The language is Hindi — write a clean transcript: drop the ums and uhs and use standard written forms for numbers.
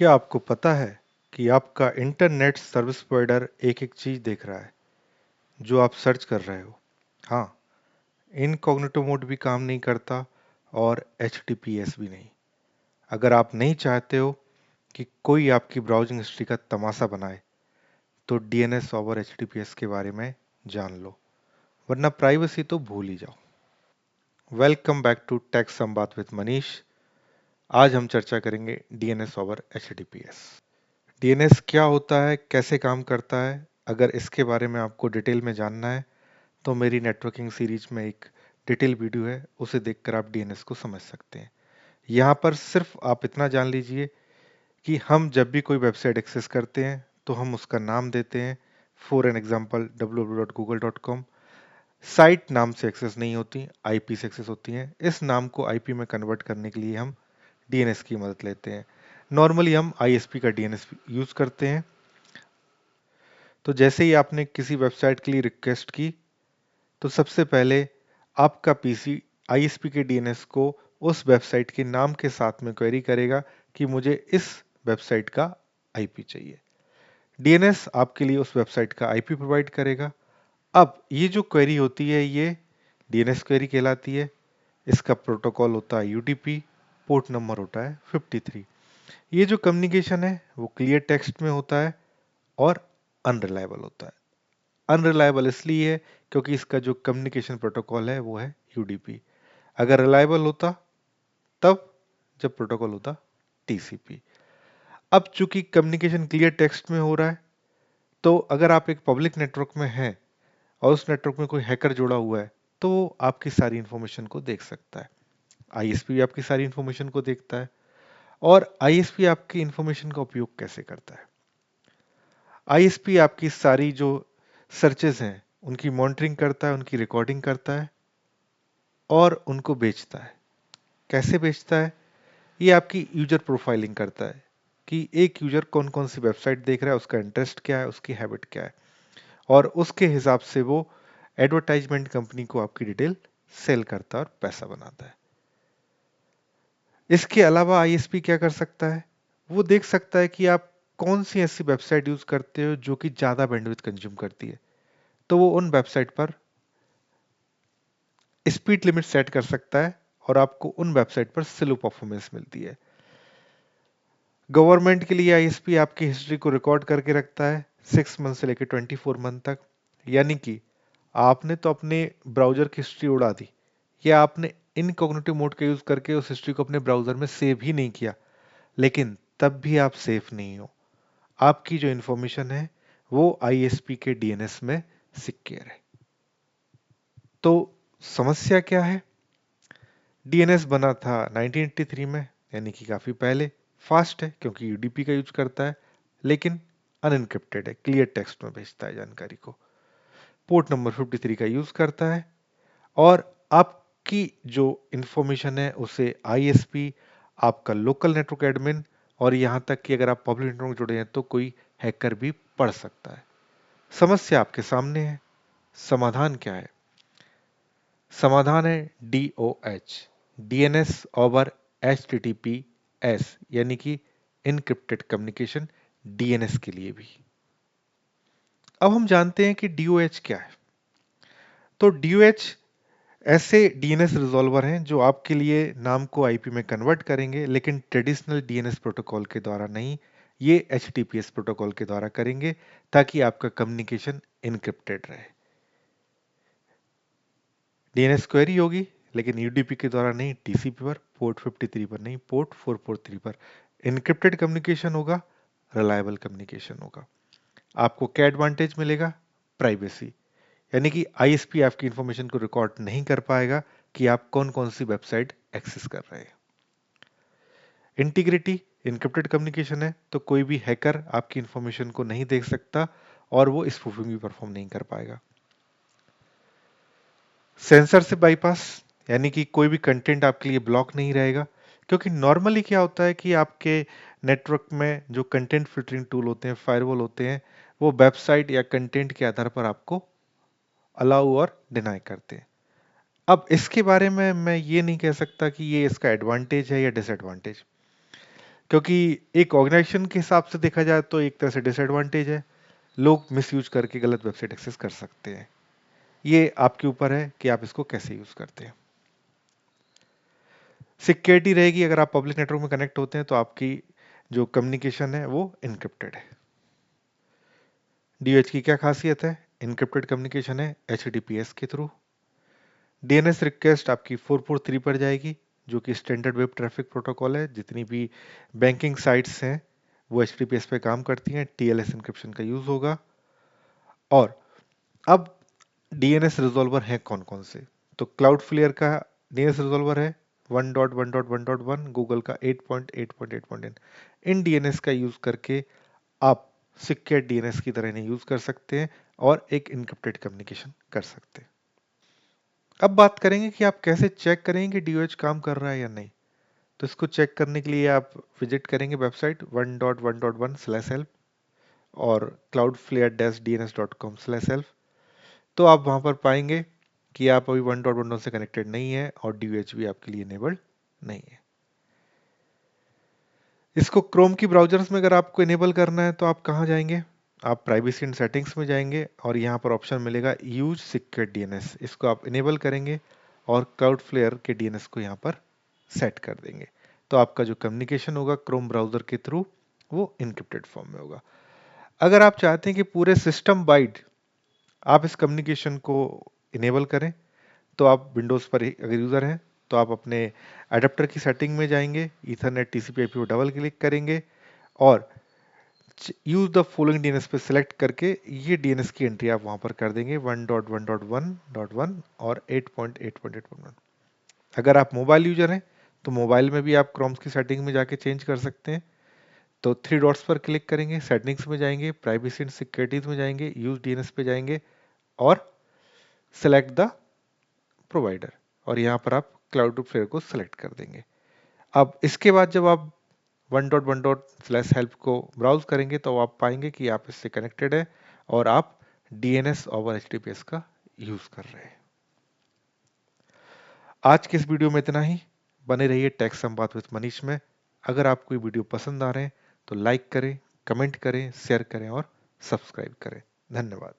क्या आपको पता है कि आपका इंटरनेट सर्विस प्रोवाइडर एक एक चीज देख रहा है जो आप सर्च कर रहे हो? हाँ, इनकॉग्निटो मोड भी काम नहीं करता और HTTPS भी नहीं। अगर आप नहीं चाहते हो कि कोई आपकी ब्राउजिंग हिस्ट्री का तमाशा बनाए तो DNS ओवर HTTPS के बारे में जान लो, वरना प्राइवेसी तो भूल ही जाओ। वेलकम बैक टू टेक संबात विद मनीष। आज हम चर्चा करेंगे DNS ओवर HTTPS। DNS क्या होता है, कैसे काम करता है? अगर इसके बारे में आपको डिटेल में जानना है तो मेरी नेटवर्किंग सीरीज में एक डिटेल वीडियो है, उसे देखकर आप DNS को समझ सकते हैं। यहाँ पर सिर्फ आप इतना जान लीजिए कि हम जब भी कोई वेबसाइट एक्सेस करते हैं तो हम उसका नाम देते हैं। For an example www.google.com। Site नाम से एक्सेस नहीं होती, IP से एक्सेस होती हैं। इस नाम को IP में कन्वर्ट करने के लिए हम DNS की मदद लेते हैं। नॉर्मली हम ISP का DNS यूज करते हैं। तो जैसे ही आपने किसी वेबसाइट के लिए रिक्वेस्ट की तो सबसे पहले आपका पीसी ISP के DNS को उस वेबसाइट के नाम के साथ में क्वेरी करेगा कि मुझे इस वेबसाइट का IP चाहिए। DNS आपके लिए उस वेबसाइट का IP प्रोवाइड करेगा। अब ये जो क्वेरी होती है ये DNS क्वेरी कहलाती है। इसका प्रोटोकॉल होता है UDP, पोर्ट नंबर होता है 53। ये जो कम्युनिकेशन है वो क्लियर टेक्स्ट में होता है और अनरिलायबल होता है। अनरिलायबल इसलिए है क्योंकि इसका जो कम्युनिकेशन प्रोटोकॉल है वो है UDP। अगर रिलायबल होता तब जब प्रोटोकॉल होता TCP। अब चूंकि कम्युनिकेशन क्लियर टेक्स्ट में हो रहा है तो अगर आप एक पब्लिक नेटवर्क में हैं और उस नेटवर्क में कोई हैकर जुड़ा हुआ है तो वो आपकी सारी इंफॉर्मेशन को देख सकता है। ISP भी आपकी सारी इंफॉर्मेशन को देखता है। और ISP आपकी इंफॉर्मेशन का उपयोग कैसे करता है? ISP आपकी सारी जो सर्चेस हैं उनकी मॉनिटरिंग करता है, उनकी रिकॉर्डिंग करता है और उनको बेचता है। कैसे बेचता है? ये आपकी यूजर प्रोफाइलिंग करता है कि एक यूजर कौन कौन सी वेबसाइट देख रहा है, उसका इंटरेस्ट क्या है, उसकी हैबिट क्या है, और उसके हिसाब से वो एडवर्टाइजमेंट कंपनी को आपकी डिटेल सेल करता है और पैसा बनाता है। इसके अलावा ISP क्या कर सकता है? वो देख सकता है कि आप कौन सी ऐसी वेबसाइट यूज करते हो जो कि ज्यादा बैंडविड्थ कंज्यूम करती है, तो वो उन वेबसाइट पर स्पीड लिमिट सेट कर सकता है और आपको उन वेबसाइट पर स्लो परफॉर्मेंस मिलती है। गवर्नमेंट के लिए ISP आपकी हिस्ट्री को रिकॉर्ड करके रखता है 6 मंथ से लेकर 24 मंथ तक। यानी कि आपने तो अपने ब्राउजर की हिस्ट्री उड़ा दी या आपने इनकॉग्निटिव मोड का यूज करके उस हिस्ट्री को अपने ब्राउजर में सेव ही नहीं किया, लेकिन तब भी आप सेफ नहीं हो। आपकी जो इंफॉर्मेशन है वो ISP के DNS में सिक्योर है। तो समस्या क्या है? DNS बना था 1983 में, यानी कि काफी पहले। फास्ट है क्योंकि UDP का यूज करता है, लेकिन अनएन्क्रिप्टेड है, क्लियर टेक्स्ट में भेजता है जानकारी को। पोर्ट नंबर 53 का यूज करता है और आपकी जो इंफॉर्मेशन है उसे ISP, आपका लोकल नेटवर्क एडमिन और यहां तक कि अगर आप पब्लिक नेटवर्क जुड़े हैं तो कोई हैकर भी पढ़ सकता है। समस्या आपके सामने है। समाधान क्या है? समाधान है DOH, DNS ओवर HTTPS, यानी कि इनक्रिप्टेड कम्युनिकेशन DNS के लिए भी। अब हम जानते हैं कि DOH क्या है। तो DOH ऐसे DNS रिजॉल्वर हैं जो आपके लिए नाम को IP में कन्वर्ट करेंगे, लेकिन ट्रेडिशनल DNS प्रोटोकॉल के द्वारा नहीं, ये HTTPS प्रोटोकॉल के द्वारा करेंगे ताकि आपका कम्युनिकेशन इनक्रिप्टेड रहे। DNS क्वेरी होगी लेकिन UDP के द्वारा नहीं, TCP पर, पोर्ट 53 पर नहीं, पोर्ट 443 पर। इनक्रिप्टेड कम्युनिकेशन होगा, रिलायबल कम्युनिकेशन होगा। आपको क्या एडवांटेज मिलेगा? प्राइवेसी, यानी कि ISP आपकी इंफॉर्मेशन को रिकॉर्ड नहीं कर पाएगा कि आप कौन कौन सी वेबसाइट एक्सेस कर रहे हैं। इंटीग्रिटी, इनक्रिप्टेड कम्युनिकेशन है तो कोई भी हैकर आपकी इंफॉर्मेशन को नहीं देख सकता और वो स्पूफिंग भी परफॉर्म नहीं कर पाएगा। सेंसर से बाईपास, यानी कि कोई भी कंटेंट आपके लिए ब्लॉक नहीं रहेगा, क्योंकि नॉर्मली क्या होता है कि आपके नेटवर्क में जो कंटेंट फिल्टरिंग टूल होते हैं, फायरवॉल होते हैं, वो वेबसाइट या कंटेंट के आधार पर आपको अलाउ और डिनाई करते हैं। अब इसके बारे में मैं ये नहीं कह सकता कि ये इसका एडवांटेज है या डिसएडवांटेज, क्योंकि एक ऑर्गेनाइजेशन के हिसाब से देखा जाए तो एक तरह से डिसएडवांटेज है, लोग मिसयूज करके गलत वेबसाइट एक्सेस कर सकते हैं। ये आपके ऊपर है कि आप इसको कैसे यूज करते हैं। सिक्योरिटी रहेगी, अगर आप पब्लिक नेटवर्क में कनेक्ट होते हैं तो आपकी जो कम्युनिकेशन है वो इनक्रिप्टेड है। DOH की क्या खासियत है? इनक्रिप्टेड कम्युनिकेशन है HTTPS के थ्रू। DNS रिक्वेस्ट आपकी 443 पर जाएगी, जो कि स्टैंडर्ड वेब ट्रैफिक प्रोटोकॉल है। जितनी भी बैंकिंग साइट्स हैं वो HTTPS पे काम करती हैं। TLS इंक्रिप्शन का यूज होगा। और अब DNS रिजॉल्वर है कौन कौन से? तो क्लाउडफ्लेयर का DNS रिजॉल्वर है 1.1.1.1, गूगल का 8.8.8.1। इन DNS का यूज करके आप सिक्योर DNS की तरह इन्हें यूज कर सकते हैं और एक इनक्रिप्टेड कम्युनिकेशन कर सकते हैं। अब बात करेंगे कि आप कैसे चेक करेंगे कि DOH काम कर रहा है या नहीं। तो इसको चेक करने के लिए आप विजिट करेंगे वेबसाइट 1.1.1/help और cloudflare-dns.com/help। तो आप वहां पर पाएंगे कि आप अभी 1.1 से कनेक्टेड नहीं है और DOH भी आपके लिए इनेबल्ड नहीं है। इसको क्रोम की ब्राउजर्स में अगर आपको इनेबल करना है तो आप कहाँ जाएंगे? आप प्राइवेसी एंड सेटिंग्स में जाएंगे और यहाँ पर ऑप्शन मिलेगा यूज सिक्योर DNS। इसको आप इनेबल करेंगे और क्लाउडफ्लेयर के DNS को यहाँ पर सेट कर देंगे। तो आपका जो कम्युनिकेशन होगा क्रोम ब्राउजर के थ्रू वो इनक्रिप्टेड फॉर्म में होगा। अगर आप चाहते हैं कि पूरे सिस्टम वाइड आप इस कम्युनिकेशन को इनेबल करें तो आप विंडोज पर अगर यूजर हैं तो आप अपने अडेप्टर की सेटिंग में जाएंगे, ईथरनेट TCP/IP को डबल क्लिक करेंगे और यूज द फॉलोइंग DNS पे सिलेक्ट करके ये DNS की एंट्री आप वहां पर कर देंगे 1.1.1.1 और 8.8.8.1। अगर आप मोबाइल यूजर हैं तो मोबाइल में भी आप क्रोम की सेटिंग में जाके चेंज कर सकते हैं। तो 3 डॉट्स पर क्लिक करेंगे, सेटिंग्स में जाएंगे, प्राइवेसी एंड सिक्योरिटीज में जाएंगे, यूज DNS पे जाएंगे और सेलेक्ट द प्रोवाइडर और यहाँ पर आप क्लाउडफ्लेयर को सिलेक्ट कर देंगे। अब इसके बाद जब आप 1.1./help को ब्राउज करेंगे तो आप पाएंगे कि आप इससे कनेक्टेड है और आप DNS ओवर HTTPS का यूज कर रहे हैं। आज के इस वीडियो में इतना ही। बने रहिए टेक संवाद विद मनीष में। अगर आपको ये वीडियो पसंद आ रहे हैं तो लाइक करें, कमेंट करें, शेयर करें और सब्सक्राइब करें। धन्यवाद।